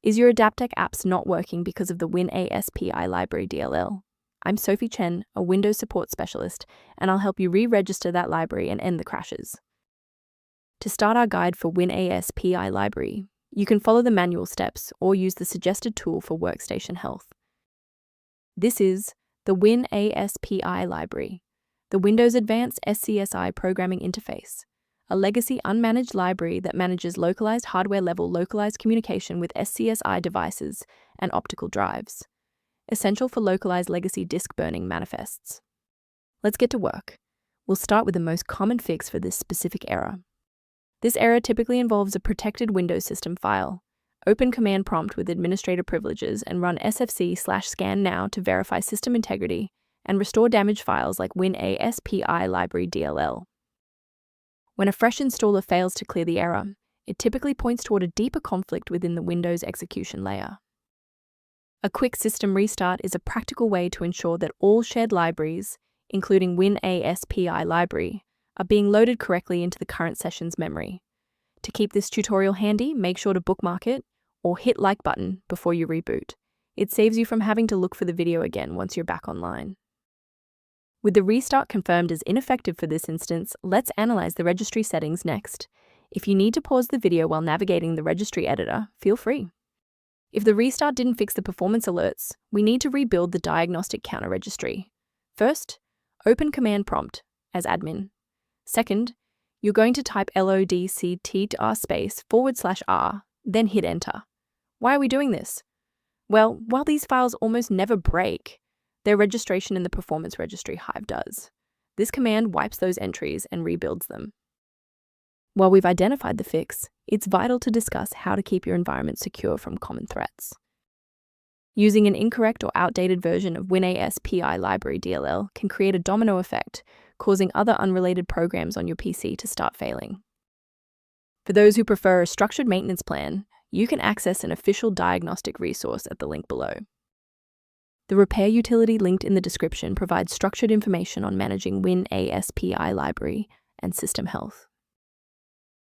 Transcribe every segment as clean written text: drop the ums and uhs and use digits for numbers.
Is your Adaptec apps not working because of the Winaspi Library DLL? I'm Sophie Chen, a Windows support specialist, and I'll help you re-register that library and end the crashes. To start our guide for Winaspi Library, you can follow the manual steps or use the suggested tool for workstation health. This is the Winaspi Library, the Windows Advanced SCSI programming interface, a legacy unmanaged library that manages localized hardware-level localized communication with SCSI devices and optical drives, essential for localized legacy disk burning manifests. Let's get to work. We'll start with the most common fix for this specific error. This error typically involves a protected Windows system file. Open command prompt with administrator privileges and run sfc/scan now to verify system integrity and restore damaged files like Winaspi Library DLL. When a fresh installer fails to clear the error, it typically points toward a deeper conflict within the Windows execution layer. A quick system restart is a practical way to ensure that all shared libraries, including Winaspi Library, are being loaded correctly into the current session's memory. To keep this tutorial handy, make sure to bookmark it or hit like button before you reboot. It saves you from having to look for the video again once you're back online. With the restart confirmed as ineffective for this instance, let's analyze the registry settings next. If you need to pause the video while navigating the registry editor, feel free. If the restart didn't fix the performance alerts, we need to rebuild the diagnostic counter registry. First, open command prompt as admin. Second, you're going to type lockt/r, then hit enter. Why are we doing this? Well, while these files almost never break, their registration in the performance registry Hive does. This command wipes those entries and rebuilds them. While we've identified the fix, it's vital to discuss how to keep your environment secure from common threats. Using an incorrect or outdated version of Winaspi Library DLL can create a domino effect, causing other unrelated programs on your PC to start failing. For those who prefer a structured maintenance plan, you can access an official diagnostic resource at the link below. The repair utility linked in the description provides structured information on managing Winaspi Library and system health.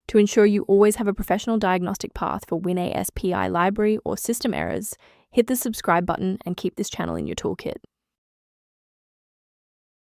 To ensure you always have a professional diagnostic path for Winaspi Library or system errors, hit the subscribe button and keep this channel in your toolkit.